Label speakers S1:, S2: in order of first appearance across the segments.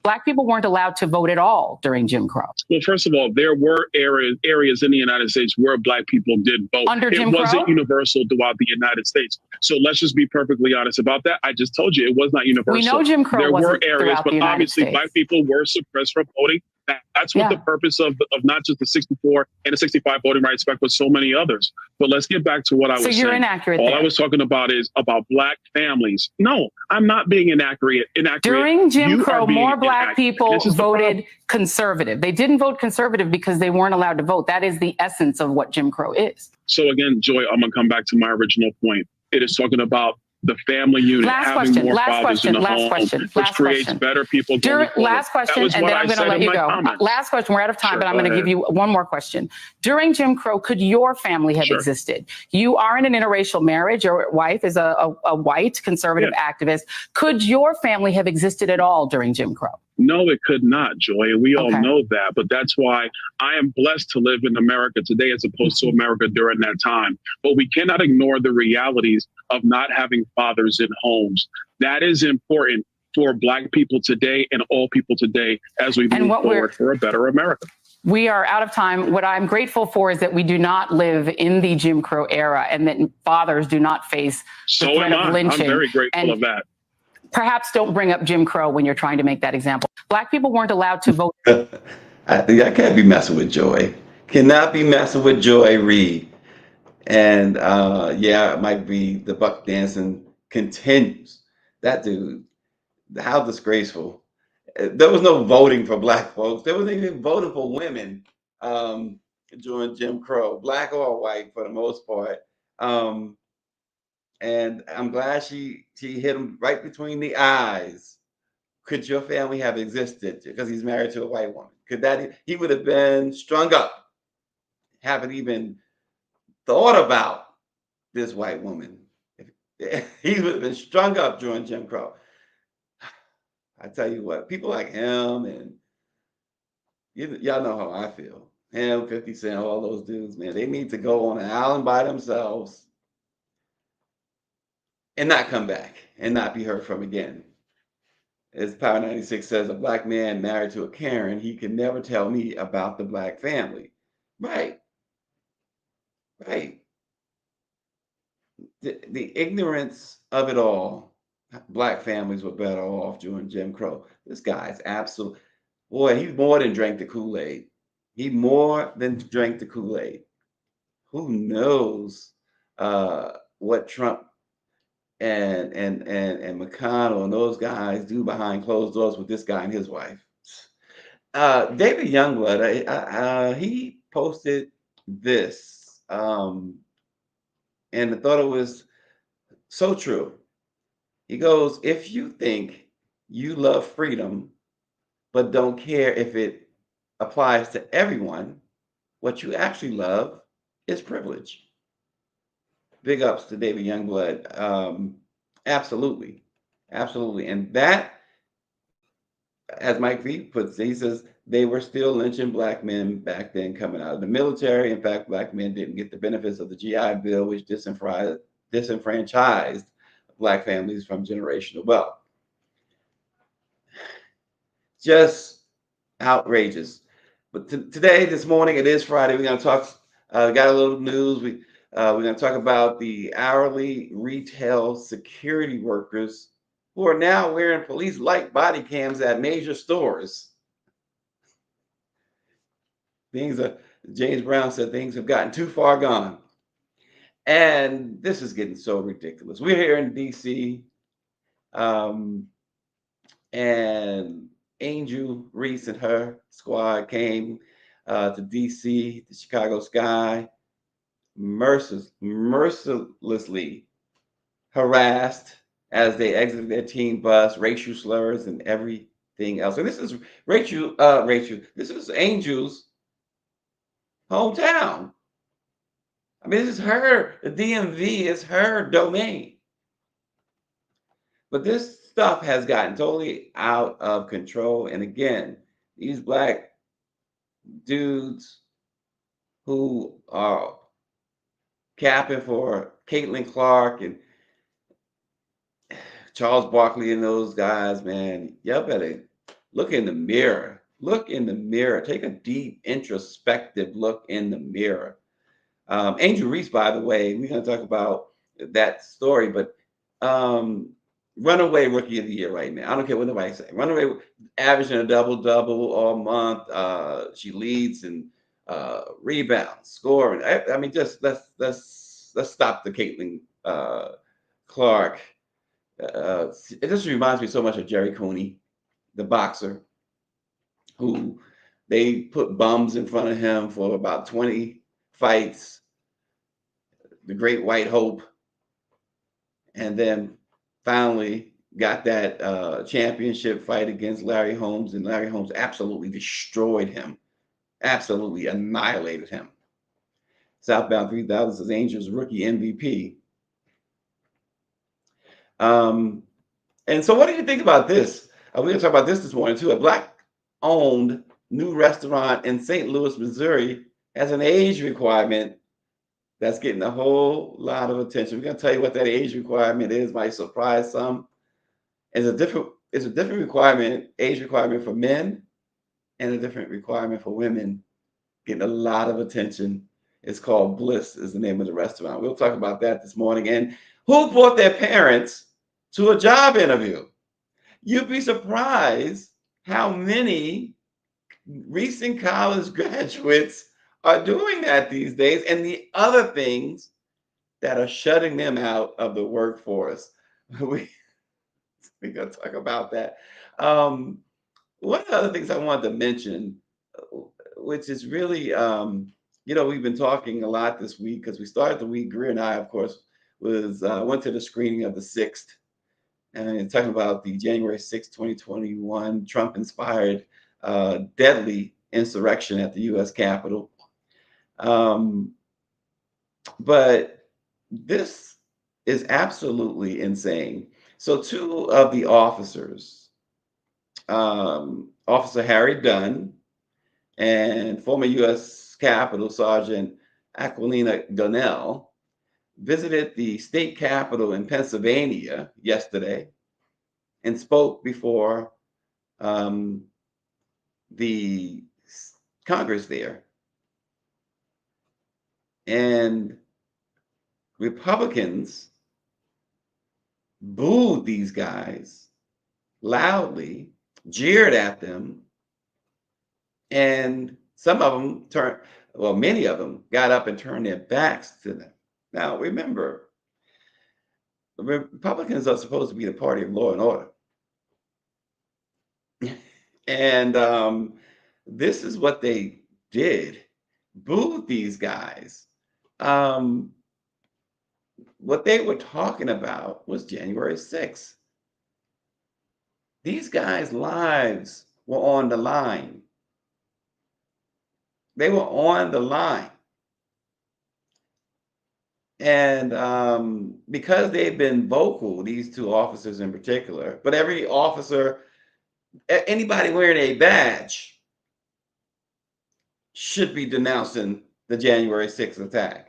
S1: Black people weren't allowed to vote at all during Jim Crow.
S2: Well, first of all, there were areas in the United States where Black people did vote.
S1: Under Jim Crow?
S2: It wasn't universal throughout the United States. So let's just be perfectly honest about that. I just told you it was not universal.
S1: We know Jim Crow
S2: there were
S1: wasn't
S2: areas,
S1: throughout
S2: but
S1: the United
S2: obviously
S1: States.
S2: Black people were suppressed from voting. That's what the purpose of not just the 64 and the 65 voting rights back, but so many others. But let's get back to what I was saying.
S1: So you're inaccurate
S2: All
S1: there.
S2: I was talking about is about Black families. No, I'm not being inaccurate.
S1: During Jim Crow, more Black people voted
S2: conservative.
S1: conservative. They didn't vote conservative because they weren't allowed to vote. That is the essence of what Jim Crow is.
S2: So again, Joy, I'm going to come back to my original point. It is talking about the family unit, having more fathers in the home, which creates better people going forward.
S1: Last question, and then I'm going to let you go. Last question. We're out of time, but I'm going to give you one more question. During Jim Crow, could your family have existed? You are in an interracial marriage. Your wife is a white conservative activist. Could your family have existed at all during Jim Crow?
S2: No, it could not, Joy, and we all know that. But that's why I am blessed to live in America today as opposed to America during that time. But we cannot ignore the realities of not having fathers in homes. That is important for Black people today and all people today as we move forward for a better America.
S1: We are out of time. What I'm grateful for is that we do not live in the Jim Crow era and that fathers do not face the threat of lynching.
S2: I'm very grateful of that.
S1: Perhaps don't bring up Jim Crow when you're trying to make that example. Black people weren't allowed to vote.
S3: I can't be messing with Joy. Cannot be messing with Joy Reid. And it might be the buck dancing continues. That dude, how disgraceful. There was no voting for Black folks. There wasn't even voting for women during Jim Crow, Black or white for the most part. And I'm glad she hit him right between the eyes. Could your family have existed because he's married to a white woman? He would have been strung up, haven't even thought about this white woman. He would have been strung up during Jim Crow. I tell you what, people like him and y'all know how I feel. Him, 50 Cent, all those dudes, man, they need to go on an island by themselves and not come back and not be heard from again. As Power 96 says, a Black man married to a Karen, he can never tell me about the Black family. Right. The ignorance of it all, Black families were better off during Jim Crow. This guy's absolute, boy, he more than drank the Kool-Aid. He more than drank the Kool-Aid. Who knows what Trump and McConnell and those guys do behind closed doors with this guy and his wife. David Youngblood, he posted this, and I thought it was so true. He goes, if you think you love freedom, but don't care if it applies to everyone, what you actually love is privilege. Big ups to David Youngblood. Absolutely. And that, as Mike V puts it, he says, they were still lynching Black men back then coming out of the military. In fact, Black men didn't get the benefits of the GI Bill, which disenfranchised Black families from generational wealth. Just outrageous. But today, this morning, it is Friday. We're going to talk, got a little news. We're going to talk about the hourly retail security workers who are now wearing police light body cams at major stores. James Brown said things have gotten too far gone. And this is getting so ridiculous. We're here in DC, and Angel Reese and her squad came to DC, the Chicago Sky, mercilessly harassed as they exited their team bus, racial slurs and everything else. And this is Rachel. This is Angel's hometown. I mean, this is her. The DMV is her domain. But this stuff has gotten totally out of control. And again, these Black dudes who are capping for Caitlin Clark and Charles Barkley and those guys, man, y'all better look in the mirror. Look in the mirror. Take a deep, introspective look in the mirror. Angel Reese, by the way, we're going to talk about that story, but runaway rookie of the year right now. I don't care what nobody say. Runaway, averaging a double-double all month. She leads in rebounds, scoring. I mean, just let's stop the Caitlin Clark. It just reminds me so much of Jerry Cooney, the boxer, who they put bums in front of him for about 20 fights, the Great White Hope, and then finally got that championship fight against Larry Holmes, and Larry Holmes absolutely destroyed him, absolutely annihilated him. Southbound 3000 says Angels rookie MVP. And so what do you think about this? We're going to talk about this morning too. A Black-owned new restaurant in St. Louis, Missouri has an age requirement that's getting a whole lot of attention. We're going to tell you what that age requirement is. Might surprise some. It's a different requirement, age requirement for men, and a different requirement for women. Getting a lot of attention. It's called Bliss, is the name of the restaurant. We'll talk about that this morning. And who brought their parents to a job interview? You'd be surprised how many recent college graduates are doing that these days, and the other things that are shutting them out of the workforce. We're going to talk about that. One of the other things I wanted to mention, which is really, we've been talking a lot this week because we started the week. Greer and I, of course, went to the screening of The Sixth, and talking about the January 6, 2021 Trump-inspired deadly insurrection at the U.S. Capitol. But this is absolutely insane. So two of the officers, Officer Harry Dunn and former U.S. Capitol Sergeant Aquilina Gonell, visited the state capitol in Pennsylvania yesterday and spoke before the Congress there. And Republicans booed these guys loudly, jeered at them, and some of them many of them got up and turned their backs to them. Now, remember, the Republicans are supposed to be the party of law and order. And this is what they did. Booed these guys. What they were talking about was January 6th. These guys' lives were on the line. They were on the line. And because they've been vocal, these two officers in particular, but every officer, anybody wearing a badge should be denouncing the January 6th attack.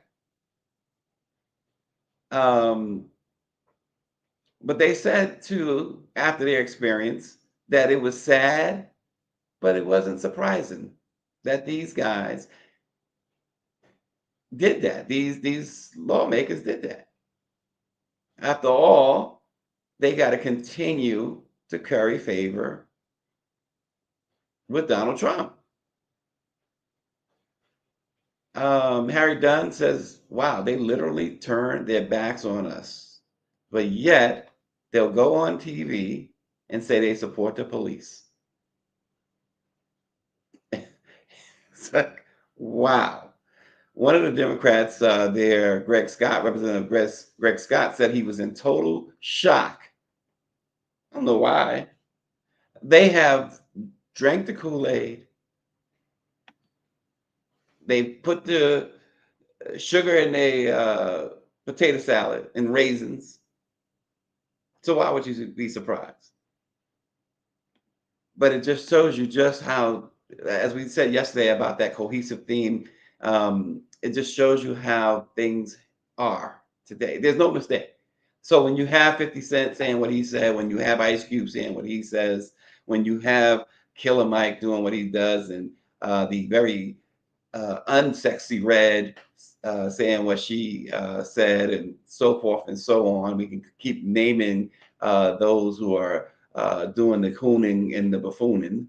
S3: But they said too, after their experience, that it was sad, but it wasn't surprising that these guys did that. These lawmakers did that. After all, they got to continue to curry favor with Donald Trump. Harry Dunn says, wow, they literally turned their backs on us, but yet they'll go on TV and say they support the police. It's like, wow. One of the Democrats there, Greg Scott, Representative Greg Scott, said he was in total shock. I don't know why. They have drank the Kool-Aid. They put the sugar in a potato salad and raisins. So why would you be surprised? But it just shows you just how, as we said yesterday about that cohesive theme, it just shows you how things are today. There's no mistake. So when you have 50 Cent saying what he said, when you have Ice Cube saying what he says, when you have Killer Mike doing what he does, and the very unsexy Red saying what she said, and so forth and so on. We can keep naming those who are doing the cooning and the buffooning.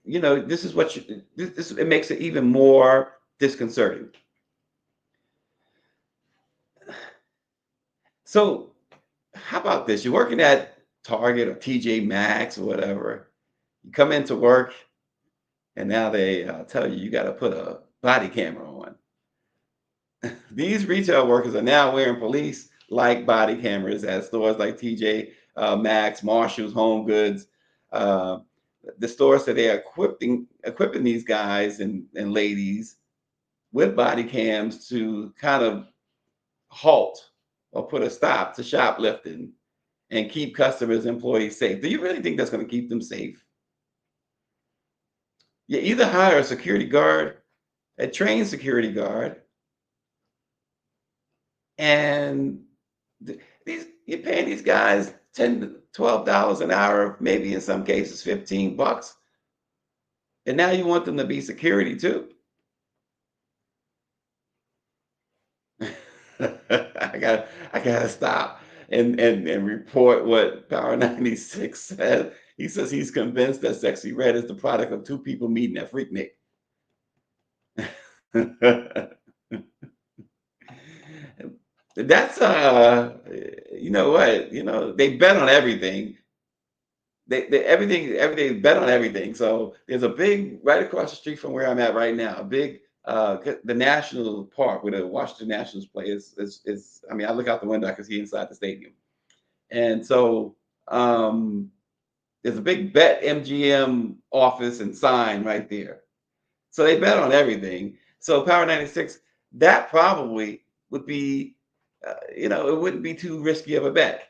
S3: You know, this is what it makes it even more disconcerting. So how about this? You're working at Target or TJ Maxx or whatever. You come into work, and now they tell you got to put a body camera on. These retail workers are now wearing police-like body cameras at stores like TJ Maxx, Marshalls, Home Goods. The stores said they are equipping these guys and ladies with body cams to kind of halt or put a stop to shoplifting and keep customers, employees safe. Do you really think that's going to keep them safe? You either hire a security guard, a trained security guard, and you're paying these guys $10 to $12 an hour, maybe in some cases $15, and now you want them to be security too. I gotta stop and report what Power 96 said. He says he's convinced that Sexy Red is the product of two people meeting at Freaknik. That's you know what, you know, they bet on everything. They everything bet on everything. So there's a big, right across the street from where I'm at right now, a big the national park where the Washington Nationals play is I mean, I look out the window, I can see inside the stadium. And so there's a big Bet MGM office and sign right there. So they bet on everything. So Power 96, that probably would be, you know, it wouldn't be too risky of a bet.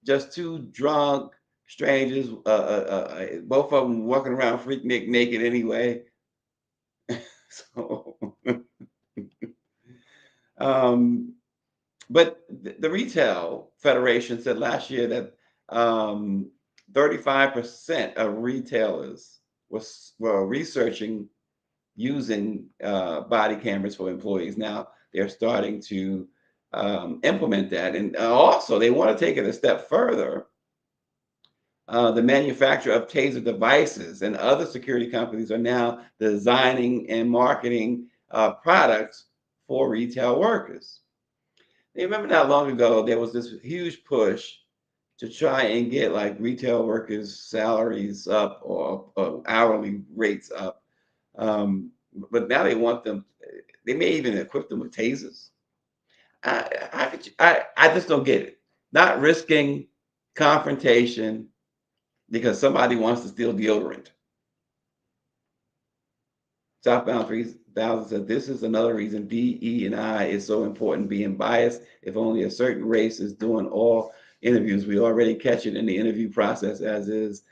S3: Just two drunk strangers, both of them walking around Freaknik naked anyway. So, but the Retail Federation said last year that 35% of retailers were researching using body cameras for employees. Now they're starting to implement that, and also they want to take it a step further. The manufacturer of taser devices and other security companies are now designing and marketing products for retail workers. You remember not long ago, there was this huge push to try and get like retail workers' salaries up or hourly rates up. But now they want them, they may even equip them with tasers. I just don't get it. Not risking confrontation because somebody wants to steal deodorant. Southbound 3000 says, this is another reason DE&I is so important, being biased. If only a certain race is doing all interviews, we already catch it in the interview process as is.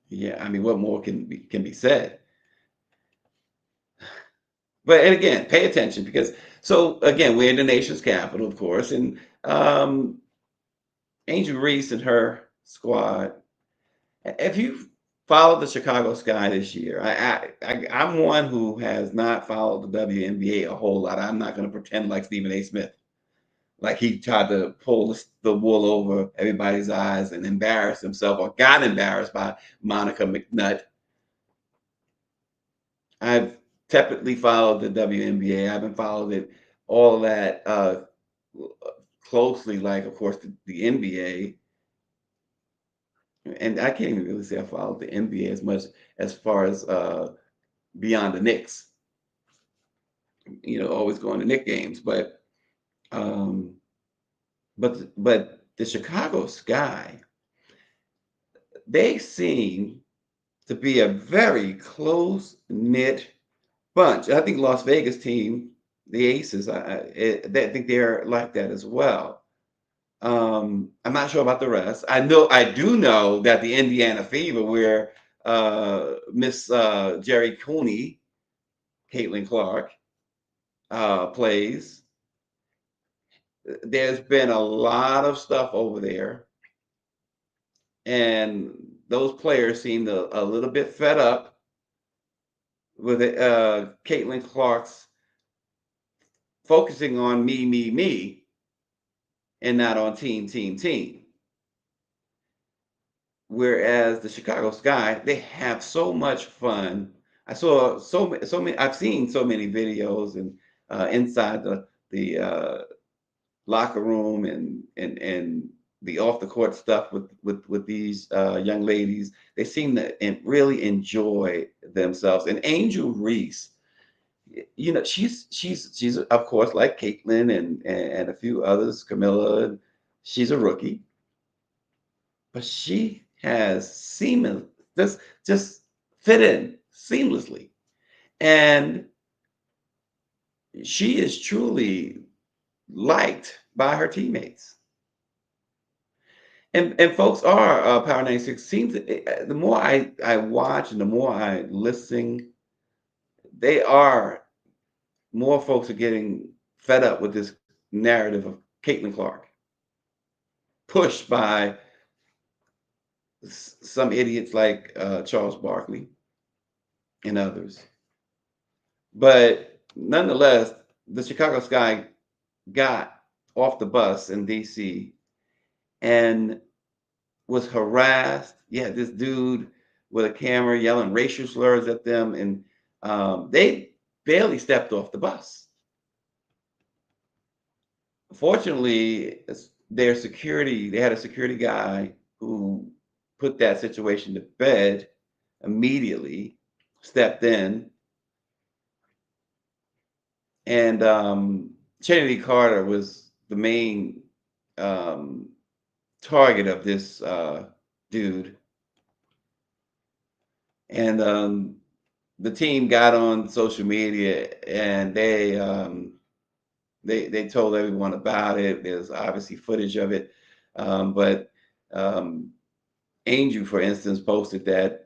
S3: Yeah, I mean, what more can be said? But, and again, pay attention because, so again, we're in the nation's capital, of course, and Angel Reese and her squad. If you followed the Chicago Sky this year, I'm one who has not followed the WNBA a whole lot. I'm not going to pretend like Stephen A. Smith, like he tried to pull the wool over everybody's eyes and embarrass himself or got embarrassed by Monica McNutt. I've tepidly followed the WNBA. I haven't followed it all that closely, like, of course, the NBA. And I can't even really say I followed the NBA as much as far as beyond the Knicks. You know, always going to Knicks games, but the Chicago Sky, they seem to be a very close-knit bunch. I think Las Vegas team, the Aces, I think they're like that as well. I'm not sure about the rest. I do know that the Indiana Fever, where Miss Jerry Cooney, Caitlin Clark, plays, there's been a lot of stuff over there, and those players seemed a little bit fed up with Caitlin Clark's focusing on me, and not on team. Whereas the Chicago Sky, they have so much fun. I saw so many. I've seen so many videos and inside the locker room and the off the court stuff with these young ladies. They seem to really enjoy themselves. And Angel Reese, you know, she's of course like Caitlin and a few others, Camilla. She's a rookie, but she has seamless just fit in seamlessly, and she is truly liked by her teammates. And folks are Power 96 seems the more I watch and the more I listen, they are more folks are getting fed up with this narrative of Caitlin Clark, pushed by some idiots like Charles Barkley and others. But nonetheless, the Chicago Sky got off the bus in DC and was harassed. Yeah, this dude with a camera yelling racial slurs at them, and they barely stepped off the bus. Fortunately, their security, they had a security guy who put that situation to bed immediately, stepped in, and Kennedy Carter was the main target of this dude. And the team got on social media and they told everyone about it. There's obviously footage of it, but Angel, for instance, posted that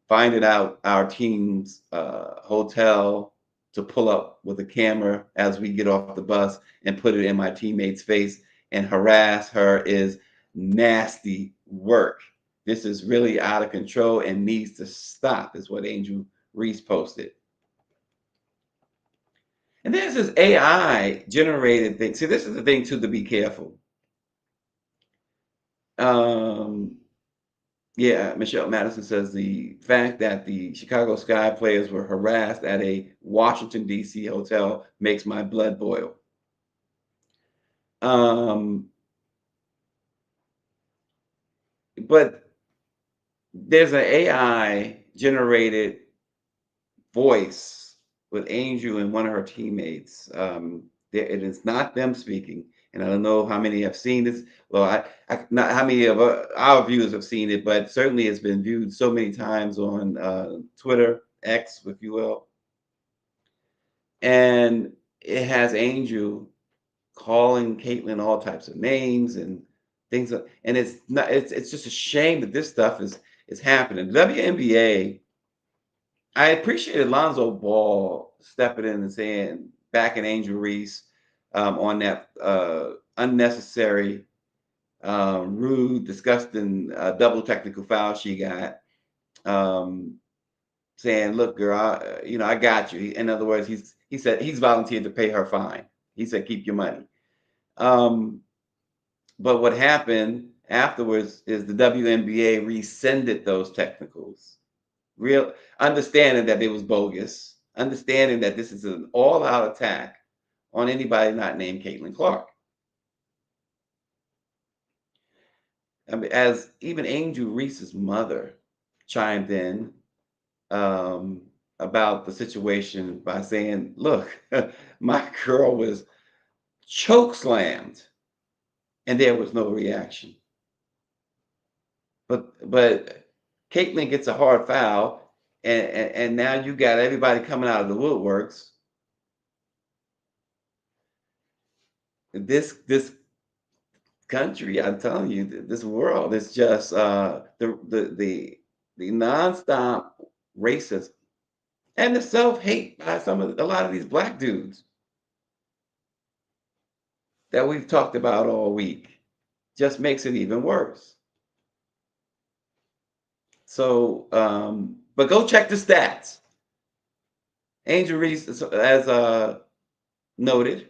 S3: finding out our team's hotel to pull up with a camera as we get off the bus and put it in my teammate's face and harass her is nasty work. This is really out of control and needs to stop, is what Angel Reese posted. And there's this AI generated thing. See, this is the thing too, to be careful. Yeah, Michelle Madison says the fact that the Chicago Sky players were harassed at a Washington, D.C. hotel makes my blood boil. But there's an AI generated voice with Angel and one of her teammates. It is not them speaking. And I don't know how many have seen this. Well, not how many of our viewers have seen it, but certainly it's been viewed so many times on Twitter, X, if you will. And it has Angel calling Caitlin all types of names and things. And it's not. It's just a shame that this stuff is happening. The WNBA. I appreciated Lonzo Ball stepping in and saying, backing Angel Reese on that unnecessary, rude, disgusting double technical foul she got, saying, "Look, girl, I got you." In other words, he said he's volunteered to pay her fine. He said, "Keep your money." But what happened afterwards is the WNBA rescinded those technicals. Real understanding that it was bogus, understanding that this is an all-out attack on anybody not named Caitlin Clark. I mean, as even Angel Reese's mother chimed in about the situation by saying, "Look, my girl was choke slammed, and there was no reaction." But Caitlin gets a hard foul, and now you got everybody coming out of the woodworks. This country, I'm telling you, this world is just the nonstop racism and the self-hate by a lot of these black dudes. that we've talked about all week just makes it even worse. So, but go check the stats. Angel Reese, as noted,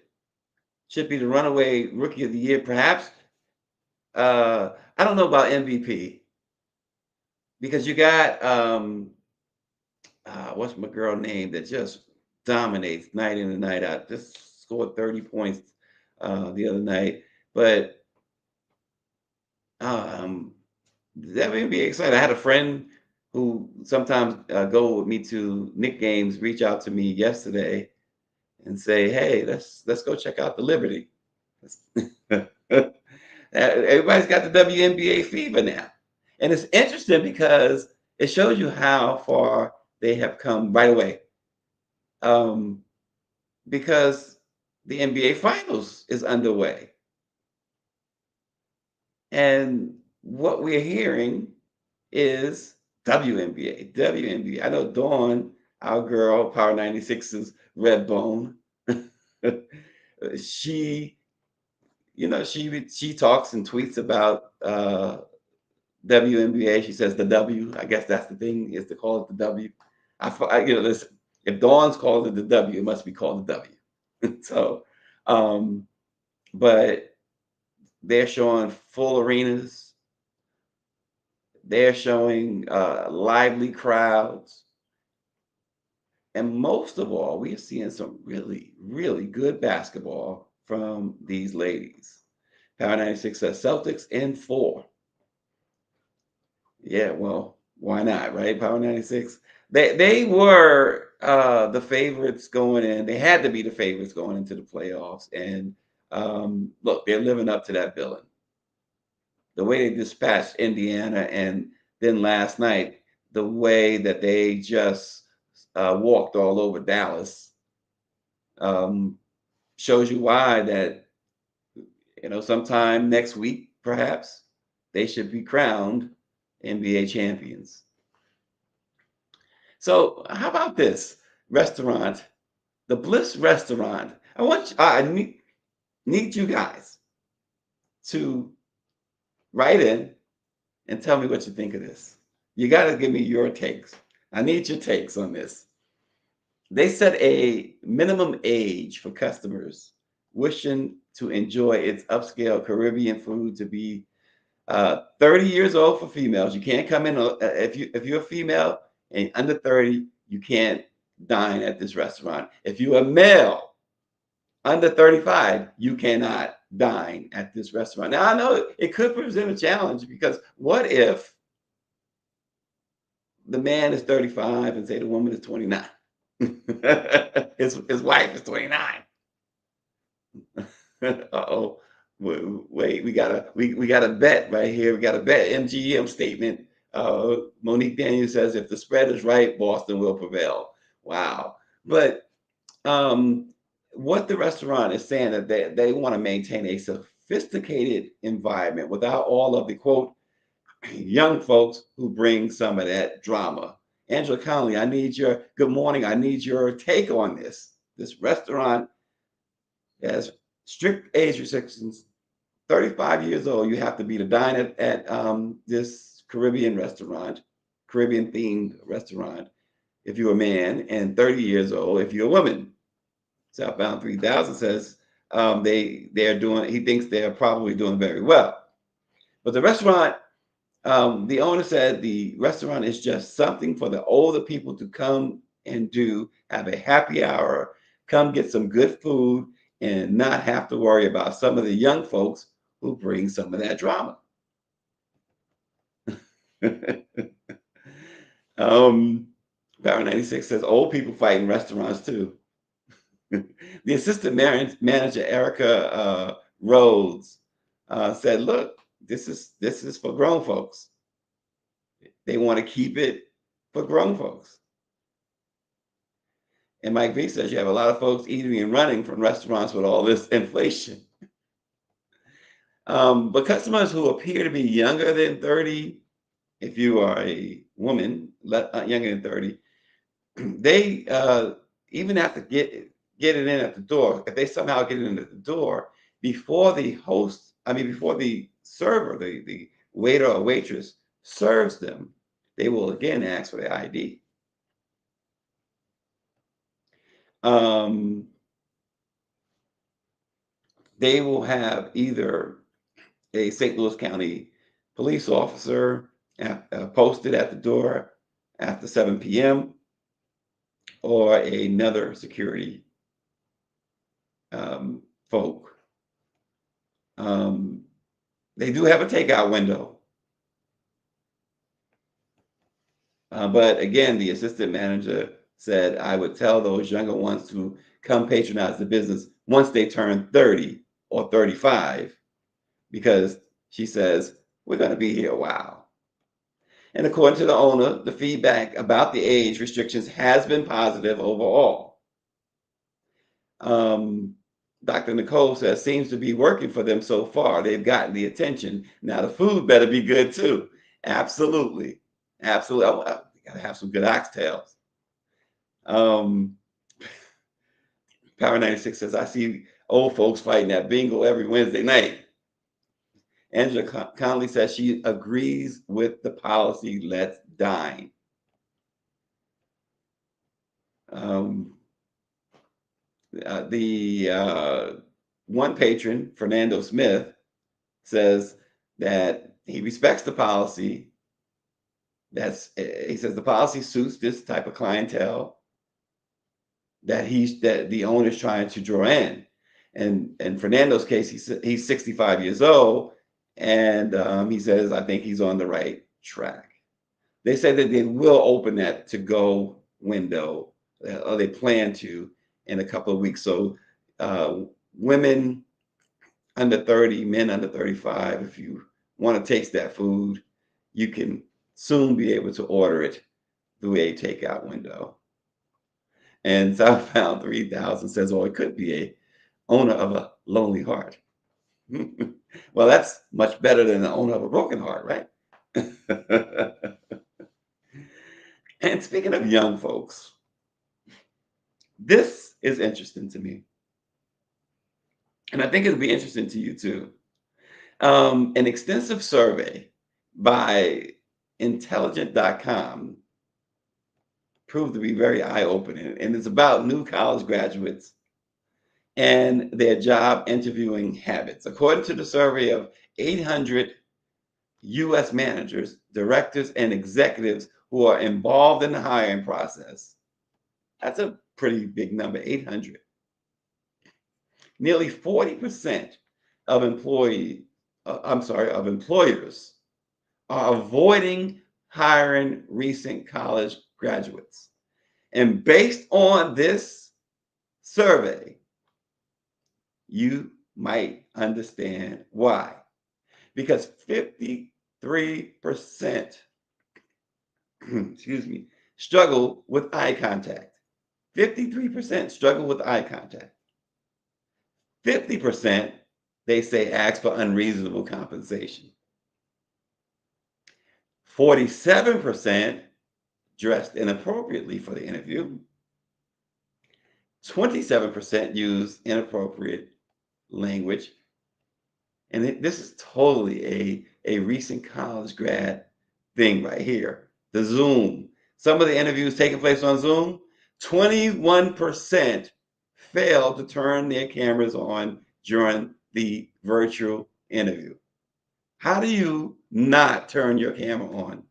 S3: should be the runaway rookie of the year, perhaps. I don't know about MVP because you got what's my girl name that just dominates night in and night out. Just scored 30 points the other night, but that made me excited. I had a friend who sometimes go with me to Knick games reach out to me yesterday and say, "Hey, let's go check out the Liberty." Everybody's got the WNBA fever now, and it's interesting because it shows you how far they have come right away. Because the NBA Finals is underway, and what we're hearing is WNBA, WNBA. I know Dawn, our girl, Power 96's Red Bone. she, she talks and tweets about WNBA. She says the W. I guess that's the thing, is to call it the W. Listen, if Dawn's called it the W, it must be called the W. So, but they're showing full arenas. They're showing lively crowds. And most of all, we're seeing some really, really good basketball from these ladies. Power 96 says Celtics in 4. Yeah, well, why not, right? Power 96. They were the favorites going in. They had to be the favorites going into the playoffs. And look, they're living up to that billing. The way they dispatched Indiana, and then last night, the way that they just walked all over Dallas, shows you why that, sometime next week, perhaps, they should be crowned NBA champions. So how about this restaurant, the Bliss restaurant? I need you guys to write in and tell me what you think of this. You got to give me your takes. I need your takes on this. They set a minimum age for customers wishing to enjoy its upscale Caribbean food to be 30 years old for females. You can't come in if you're a female and under 30, you can't dine at this restaurant. If you're a male under 35, you cannot dine at this restaurant. Now, I know it could present a challenge, because what if the man is 35 and say the woman is 29? his wife is 29. Uh-oh. Wait, we got a bet right here. We got a bet. MGM statement. Monique Daniels says, if the spread is right, Boston will prevail. Wow. But what the restaurant is saying, that they want to maintain a sophisticated environment without all of the, quote, young folks who bring some of that drama. Angela Connolly, good morning. I need your take on this. This restaurant has strict age restrictions. 35 years old, you have to be to dine at this Caribbean themed restaurant, if you're a man, and 30 years old if you're a woman. Southbound 3000 says he thinks they're probably doing very well. But the restaurant, the owner said the restaurant is just something for the older people to come and have a happy hour, come get some good food, and not have to worry about some of the young folks who bring some of that drama. Power 96 says old people fight in restaurants too. The assistant manager, Erica Rhodes, said, look, this is for grown folks. They want to keep it for grown folks. And Mike V says you have a lot of folks eating and running from restaurants with all this inflation. But customers who appear to be younger than 30, if you are a woman younger than 30, they even have to get it in at the door. If they somehow get it in at the door, before the before the server, the waiter or waitress serves them, they will again ask for their ID. They will have either a St. Louis County police officer posted at the door after 7 p.m. or another security folk. They do have a takeout window. But again, the assistant manager said, I would tell those younger ones to come patronize the business once they turn 30 or 35, because she says, we're going to be here a while. And according to the owner, the feedback about the age restrictions has been positive overall. Dr. Nicole says, seems to be working for them so far. They've gotten the attention. Now the food better be good too. Absolutely. Absolutely. Oh, we gotta have some good oxtails. Power 96 says, I see old folks fighting at bingo every Wednesday night. Angela Conley says she agrees with the policy, let's dine. One patron, Fernando Smith, says that he respects the policy. He says the policy suits this type of clientele that the owner is trying to draw in. And in Fernando's case, he's 65 years old, and he says, I think he's on the right track. They say that they will open that to-go window, or they plan to, in a couple of weeks. So women under 30, men under 35, if you want to taste that food, you can soon be able to order it through a takeout window. And Southbound 3000 says, oh, it could be a owner of a lonely heart. Well, that's much better than the owner of a broken heart, right? And speaking of young folks, this is interesting to me. And I think it'll be interesting to you too. An extensive survey by intelligent.com proved to be very eye-opening, and it's about new college graduates and their job interviewing habits. According to the survey of 800 U.S. managers, directors, and executives who are involved in the hiring process, that's a pretty big number, 800. Nearly 40% of employers are avoiding hiring recent college graduates. And based on this survey, you might understand why. Because 53%, struggle with eye contact. 53% struggle with eye contact. 50%, they say, ask for unreasonable compensation. 47% dressed inappropriately for the interview. 27% use inappropriate language. And this is totally a recent college grad thing right here. The Zoom. Some of the interviews taking place on Zoom, 21% failed to turn their cameras on during the virtual interview. How do you not turn your camera on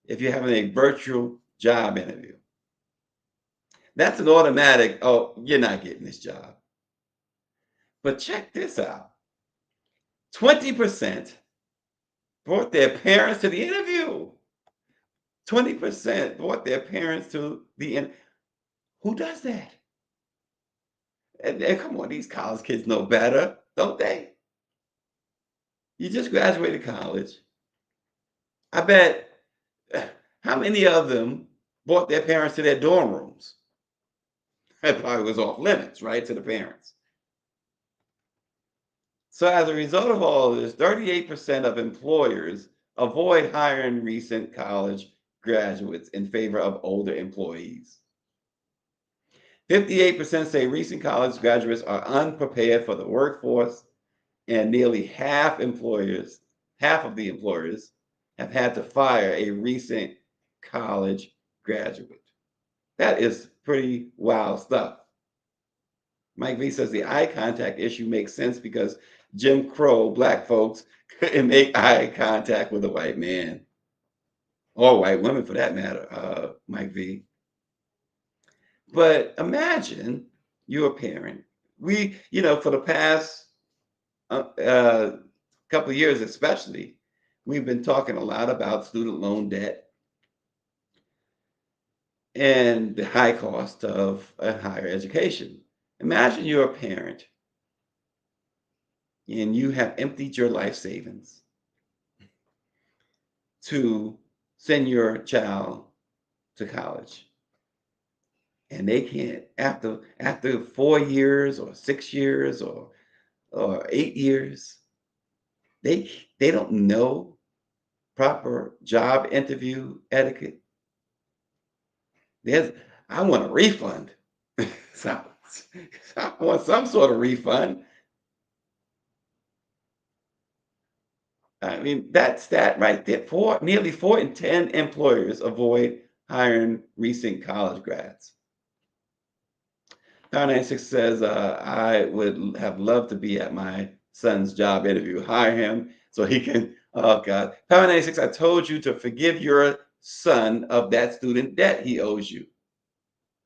S3: if you're having a virtual job interview? That's an automatic, oh, you're not getting this job. But check this out. 20% brought their parents to the interview. 20% brought their parents to the interview. Who does that? And come on, these college kids know better, don't they? You just graduated college. I bet, how many of them brought their parents to their dorm rooms? That probably was off limits, right, to the parents. So as a result of all of this, 38% of employers avoid hiring recent college graduates in favor of older employees. 58% say recent college graduates are unprepared for the workforce, and nearly half of the employers have had to fire a recent college graduate. That is pretty wild stuff. Mike V says the eye contact issue makes sense because Jim Crow Black folks couldn't make eye contact with a white man, or white women for that matter, Mike V. But imagine you're a parent. For the past couple of years especially, we've been talking a lot about student loan debt and the high cost of a higher education. Imagine you're a parent and you have emptied your life savings to send your child to college. And they can't, after 4 years or 6 years or 8 years, they don't know proper job interview etiquette. I want a refund. so, I want some sort of refund. I mean, that stat right there, nearly 4 in 10 employers avoid hiring recent college grads. Power 96 says, I would have loved to be at my son's job interview. Hire him so he can, oh God. Power 96, I told you to forgive your son of that student debt he owes you.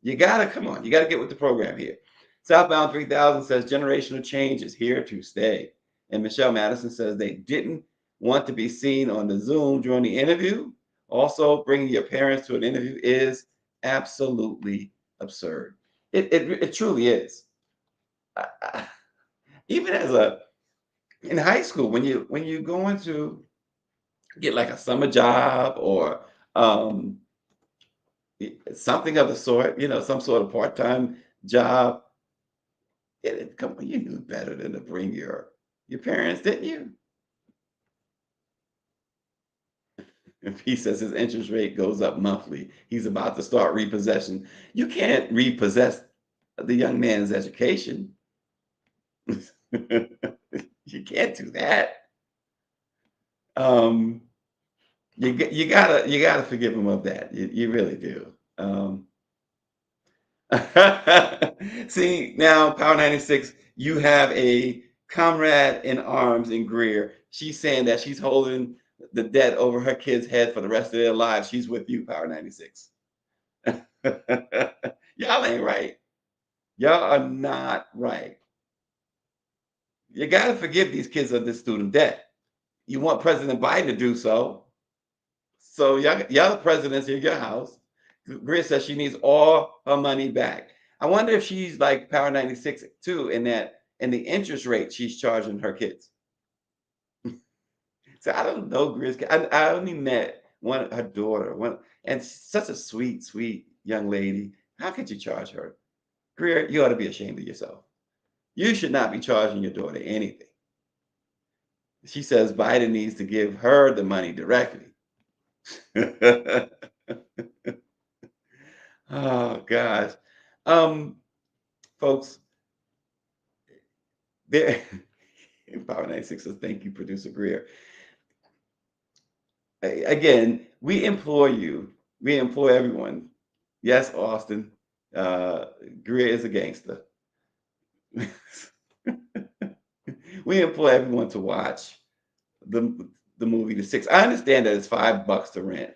S3: You gotta, come on, you gotta get with the program here. Southbound 3000 says, generational change is here to stay. And Michelle Madison says they didn't want to be seen on the Zoom during the interview. Also, bringing your parents to an interview is absolutely absurd. It truly is. Even in high school, when you're going to get like a summer job or something of the sort, some sort of part-time job, come on, you knew better than to bring your parents, didn't you? If he says his interest rate goes up monthly, he's about to start repossession. You can't repossess the young man's education. You can't do that. You gotta forgive him of that. You really do. See, now Power 96, you have a comrade in arms in Greer. She's saying that she's holding the debt over her kids' head for the rest of their lives. She's with you, Power 96. Y'all ain't right. Y'all are not right. You got to forgive these kids of this student debt. You want President Biden to do so. So y'all the presidents in your house. Greer says she needs all her money back. I wonder if she's like Power 96 too, in the interest rate she's charging her kids. So I don't know Greer's. I only met her daughter, and such a sweet, sweet young lady. How could you charge her? Greer, you ought to be ashamed of yourself. You should not be charging your daughter anything. She says Biden needs to give her the money directly. Oh gosh. Folks, there Power 96 says, thank you, producer Greer. Again, we implore everyone. Yes, Austin, Greer is a gangster. We implore everyone to watch the movie The Six. I understand that it's $5 to rent,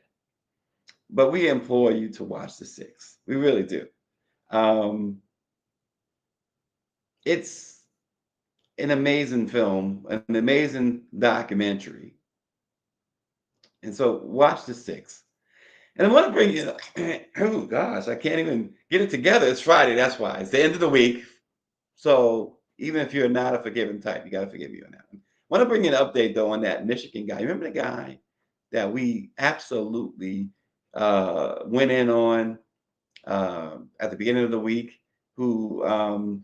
S3: but we implore you to watch The Six. We really do. It's an amazing film, an amazing documentary. And so watch The Six. And I want to bring you, oh gosh, I can't even get it together. It's Friday, that's why. It's the end of the week. So even if you're not a forgiving type, you got to forgive you on that one. I want to bring you an update though on that Michigan guy. Remember the guy that we absolutely went in on at the beginning of the week, who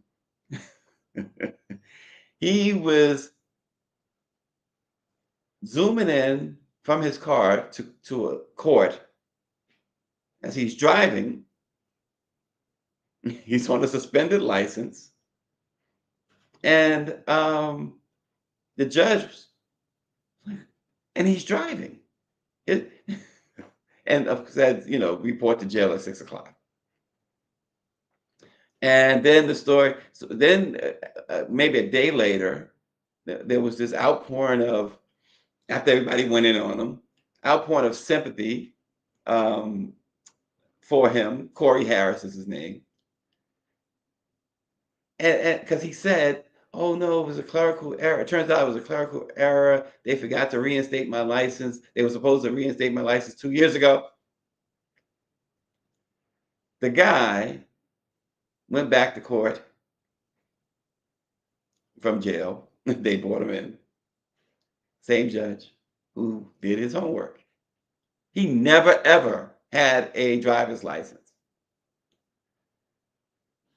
S3: he was zooming in from his car to a court as he's driving, He's on a suspended license. And the judge, and he's driving. It, and said, report to jail at 6 o'clock. And then the story, so then maybe a day later, there was this outpouring of, after everybody went in on him, outpouring of sympathy for him. Corey Harris is his name. And because he said, oh no, it was a clerical error. It turns out it was a clerical error. They forgot to reinstate my license. They were supposed to reinstate my license 2 years ago. The guy went back to court from jail. They brought him in. Same judge who did his homework. He never, ever had a driver's license.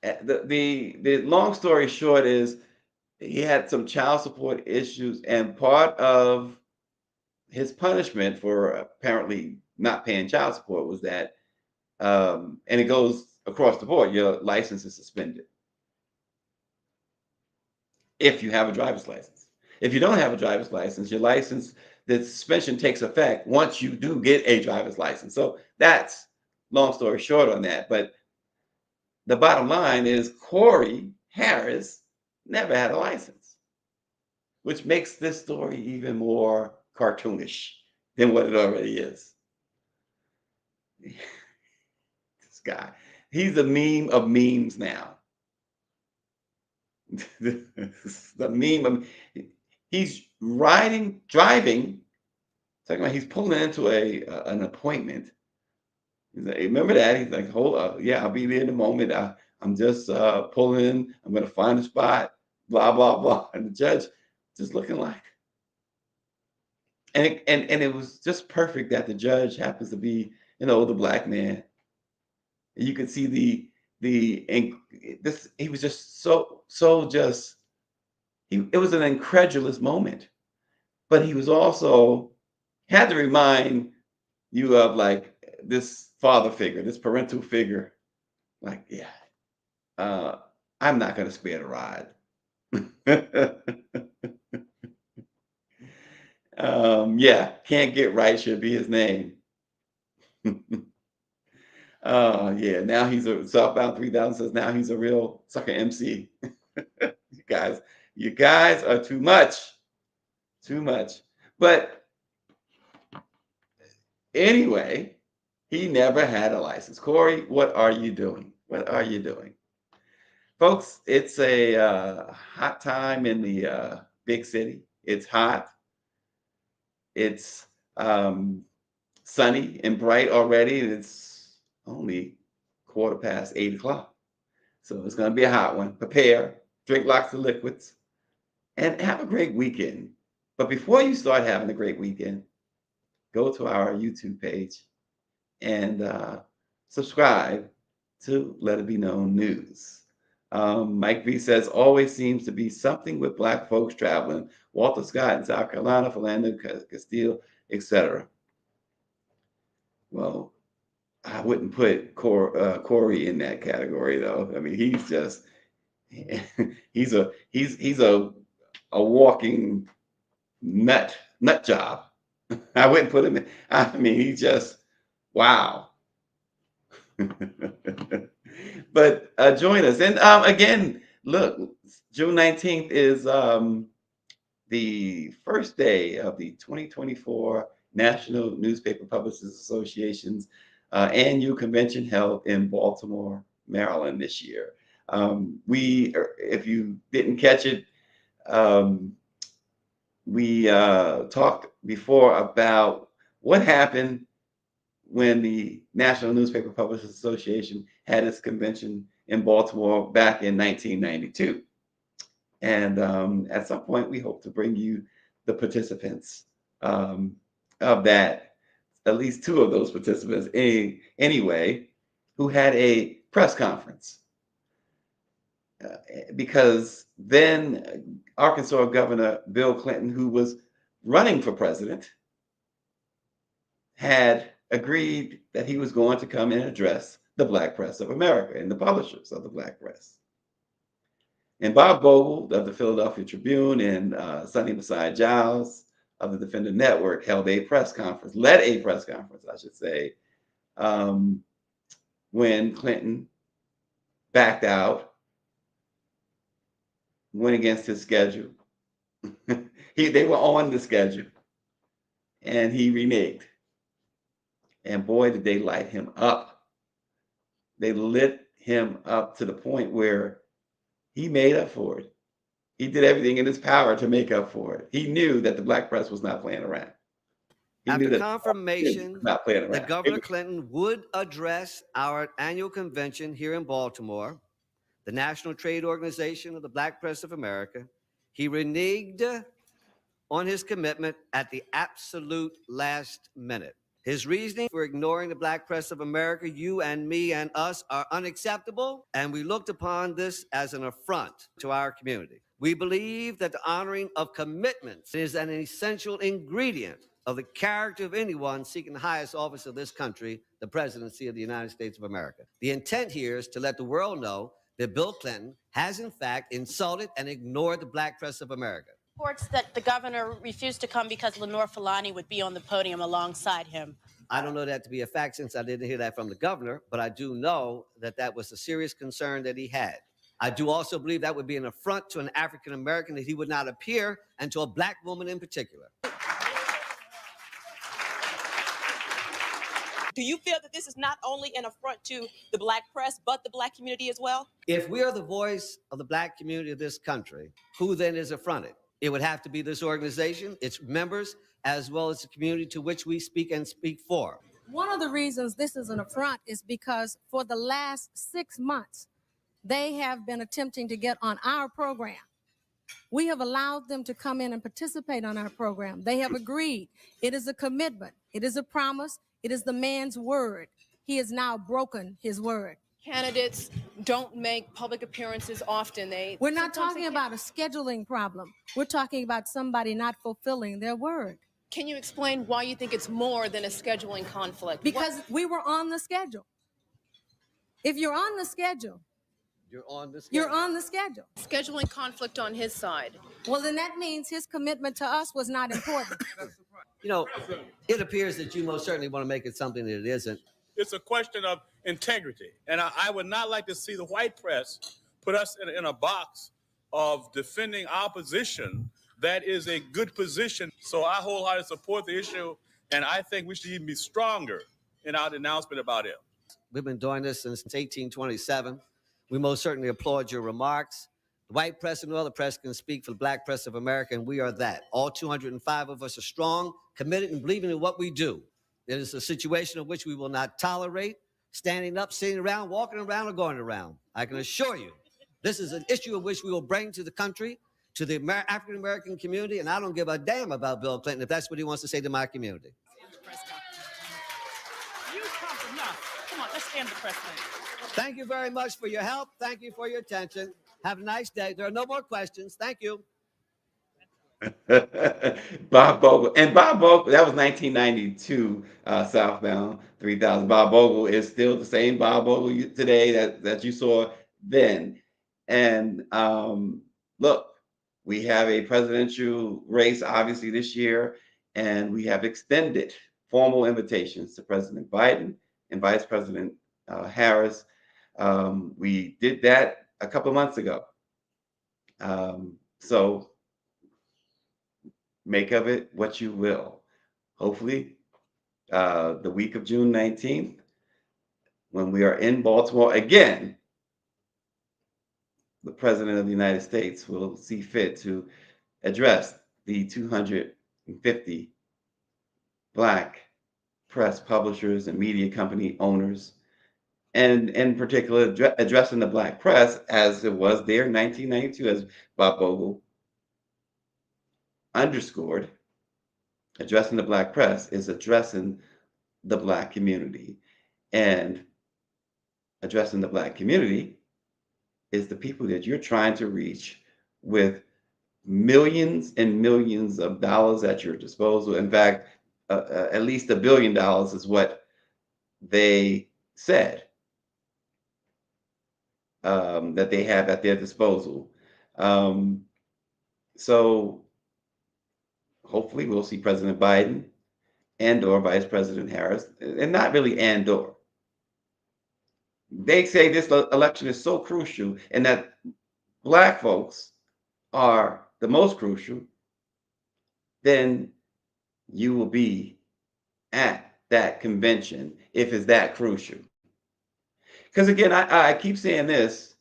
S3: The long story short is he had some child support issues, and part of his punishment for apparently not paying child support was that, and it goes across the board, your license is suspended if you have a driver's license. If you don't have a driver's license, your license, the suspension takes effect once you do get a driver's license. So that's long story short on that. But the bottom line is Corey Harris never had a license, which makes this story even more cartoonish than what it already is. This guy, he's a meme of memes now. The meme of, he's driving, talking about he's pulling into an appointment. He's like, remember that? He's like, hold up, yeah, I'll be there in a moment. I'm just pulling in. I'm gonna find a spot. Blah blah blah. And the judge just looking like, and it was just perfect that the judge happens to be an older Black man. And you could see he was just so just it was an incredulous moment, but he was also had to remind you of like this father figure, this parental figure. Like, yeah, I'm not going to spare the ride. Yeah, can't get right should be his name. Yeah, now he's a Southbound 3000 says now he's a real sucker MC. You guys are too much. But anyway, he never had a license. Corey, what are you doing? Folks, it's a hot time in the big city. It's hot. It's sunny and bright already. It's only 8:15 o'clock. So it's going to be a hot one. Prepare, drink lots of liquids, and have a great weekend. But before you start having a great weekend, go to our YouTube page and subscribe to Let It Be Known News. Mike V says, always seems to be something with Black folks traveling. Walter Scott in South Carolina, Philando Castile, etc. Well, I wouldn't put Corey in that category, though. I mean, he's just he's a walking nut job. I wouldn't put him in. I mean, he's just wow. But join us. And again, look, June 19th is the first day of the 2024 National Newspaper Publishers Association's annual convention held in Baltimore, Maryland this year. If you didn't catch it, we talked before about what happened when the National Newspaper Publishers Association had its convention in Baltimore back in 1992. And at some point, we hope to bring you the participants of that, at least two of those participants anyway, who had a press conference. Because then Arkansas Governor Bill Clinton, who was running for president, had agreed that he was going to come and address the Black Press of America and the publishers of the Black Press. And Bob Bogle of the Philadelphia Tribune and Sonny Messiah Giles of the Defender Network held a press conference, led a press conference, I should say, when Clinton backed out, went against his schedule. They were on the schedule, and he reneged. And boy, did they light him up. They lit him up to the point where he made up for it. He did everything in his power to make up for it. He knew that the Black press was not playing around.
S4: After confirmation that Governor Clinton would address our annual convention here in Baltimore, the National Trade Organization of the Black Press of America, he reneged on his commitment at the absolute last minute. His reasoning for ignoring the Black Press of America, you and me and us, are unacceptable, and we looked upon this as an affront to our community. We believe that the honoring of commitments is an essential ingredient of the character of anyone seeking the highest office of this country, the presidency of the United States of America. The intent here is to let the world know that Bill Clinton has in fact insulted and ignored the Black Press of America.
S5: Reports that the governor refused to come because Lenore Fulani would be on the podium alongside him.
S4: I don't know that to be a fact since I didn't hear that from the governor, but I do know that that was a serious concern that he had. I do also believe that would be an affront to an African American that he would not appear, and to a Black woman in particular.
S6: Do you feel that this is not only an affront to the Black press, but the Black community as well?
S4: If we are the voice of the Black community of this country, who then is affronted? It would have to be this organization, its members, as well as the community to which we speak and speak for.
S7: One of the reasons this is an affront is because for the last 6 months, they have been attempting to get on our program. We have allowed them to come in and participate on our program. They have agreed. It is a commitment. It is a promise. It is the man's word. He has now broken his word.
S6: Candidates don't make public appearances often.
S7: We're not talking about a scheduling problem. We're talking about somebody not fulfilling their word.
S6: Can you explain why you think it's more than a scheduling conflict?
S7: Because we were on the schedule. If you're on the schedule,
S4: you're on the schedule.
S7: You're on the schedule.
S6: Scheduling conflict on his side.
S7: Well, then that means his commitment to us was not important.
S4: You know, it appears that you most certainly want to make it something that it isn't.
S8: It's a question of integrity. And I would not like to see the white press put us in a box of defending our position. That is a good position. So I wholeheartedly support the issue, and I think we should even be stronger in our denouncement about it.
S4: We've been doing this since 1827. We most certainly applaud your remarks. The white press and no other press can speak for the Black press of America, and we are that. All 205 of us are strong, committed, and believing in what we do. It is a situation of which we will not tolerate standing up, sitting around, walking around, or going around. I can assure you, this is an issue of which we will bring to the country, to the African-American community, and I don't give a damn about Bill Clinton if that's what he wants to say to my community.
S6: Come on, let's stand the press conference.
S4: Thank you very much for your help. Thank you for your attention. Have a nice day. There are no more questions. Thank you.
S3: Bob Bogle. And Bob Bogle, that was 1992, Southbound 3000. Bob Bogle is still the same Bob Bogle today that you saw then. And look, we have a presidential race, obviously, this year, and we have extended formal invitations to President Biden and Vice President Harris. We did that a couple of months ago. So make of it what you will. Hopefully, the week of June 19th, when we are in Baltimore again, the President of the United States will see fit to address the 250 Black press publishers and media company owners, and in particular, addressing the Black press as it was there in 1992, as Bob Bogle underscored. Addressing the Black press is addressing the Black community, and addressing the Black community is the people that you're trying to reach with millions and millions of dollars at your disposal. In fact, at least $1 billion is what they said that they have at their disposal. So hopefully we'll see President Biden and or Vice President Harris, and not really and or. They say this election is so crucial and that Black folks are the most crucial, then you will be at that convention if it's that crucial. Because again, I keep saying this,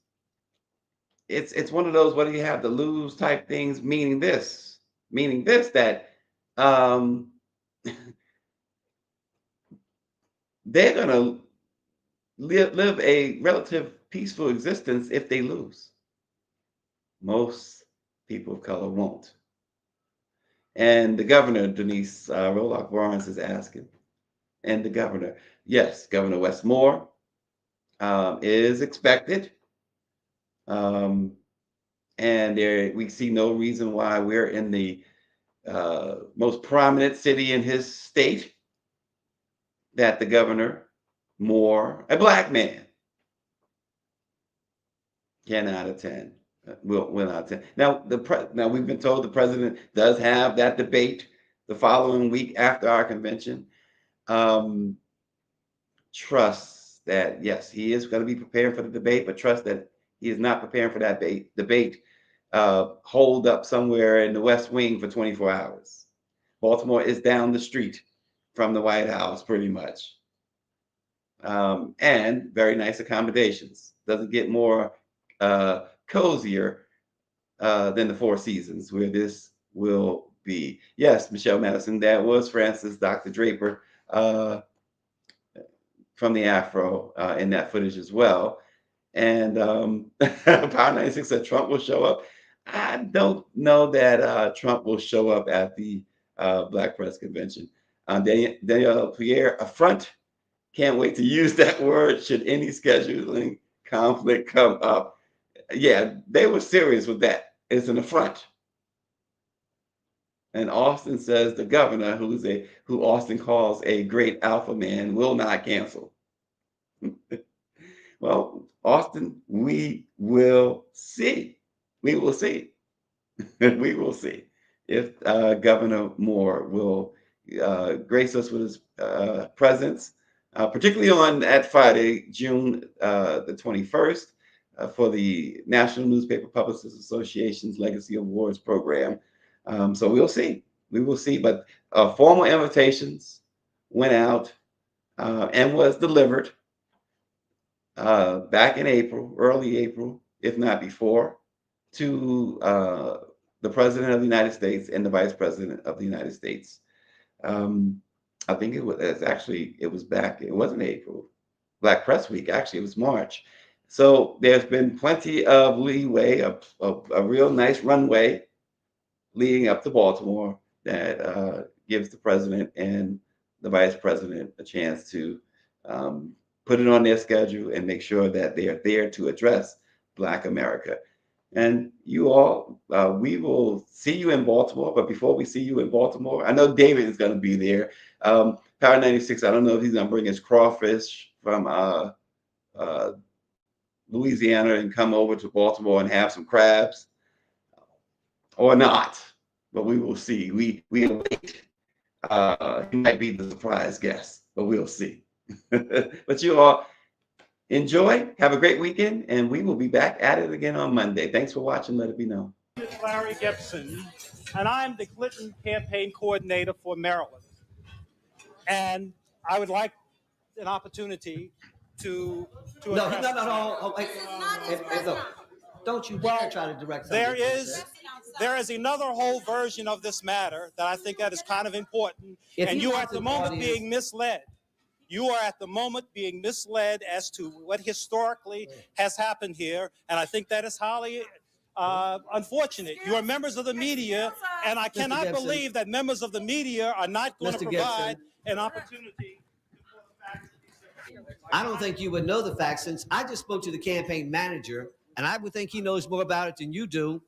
S3: it's one of those what do you have to lose type things, meaning this that they're gonna live a relative peaceful existence if they lose. Most people of color won't. And the governor, Denise Roloff Lawrence, is asking, and the governor, yes, Governor Westmore is expected. And we see no reason why we're in the most prominent city in his state that the governor, Moore, a Black man, cannot attend. Will not attend. Now, now we've been told the president does have that debate the following week after our convention. Trust that, yes, he is going to be preparing for the debate, but trust that he is not preparing for that debate holed up somewhere in the West Wing for 24 hours. Baltimore is down the street from the White House, pretty much. And very nice accommodations. Doesn't get more cozier than the Four Seasons, where this will be. Yes, Michelle Madison, that was Francis Dr. Draper from the Afro in that footage as well. And Power 96 said Trump will show up. I don't know that Trump will show up at the Black Press Convention. Danielle Pierre, affront. Can't wait to use that word should any scheduling conflict come up. Yeah, they were serious with that. It's an affront. And Austin says the governor, who Austin calls a great alpha man, will not cancel. Well, Austin, we will see. We will see. We will see if Governor Moore will grace us with his presence, particularly on that Friday, June the 21st, for the National Newspaper Publicists Association's Legacy Awards program. So we'll see. We will see. But formal invitations went out and was delivered back in April, early April, if not before, to the President of the United States and the Vice President of the United States. I think it was back, it wasn't April, Black Press Week, actually, it was March. So there's been plenty of leeway, a real nice runway leading up to Baltimore that gives the President and the Vice President a chance to put it on their schedule and make sure that they are there to address Black America. And you all, we will see you in Baltimore. But before we see you in Baltimore, I know David is going to be there. Power 96, I don't know if he's going to bring his crawfish from Louisiana and come over to Baltimore and have some crabs or not. But we will see. We await. He might be the surprise guest, but we'll see. But you all enjoy, have a great weekend, and we will be back at it again on Monday. Thanks for watching. Let it be known.
S9: It's Larry Gibson, and I'm the Clinton campaign coordinator for Maryland. And I would like an opportunity to
S4: No. Don't you dare try to direct something.
S9: There is another whole version of this matter that I think that is kind of important, and you are at the moment being misled. You are at the moment being misled as to what historically has happened here, and I think that is highly unfortunate. You are members of the media, and I cannot believe that members of the media are not going to provide an opportunity.
S4: I don't think you would know the facts, since I just spoke to the campaign manager, and I would think he knows more about it than you do.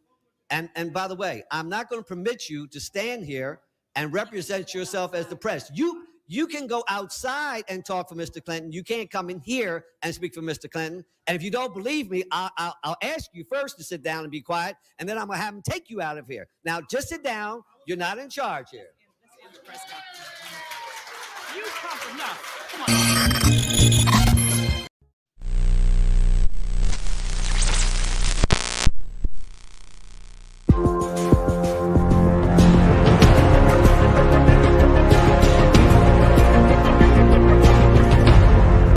S4: And by the way, I'm not going to permit you to stand here and represent yourself as the press. You can go outside and talk for Mr. Clinton. You can't come in here and speak for Mr. Clinton. And if you don't believe me, I'll ask you first to sit down and be quiet, and then I'm going to have him take you out of here. Now, just sit down. You're not in charge here.
S1: You come enough. Come on.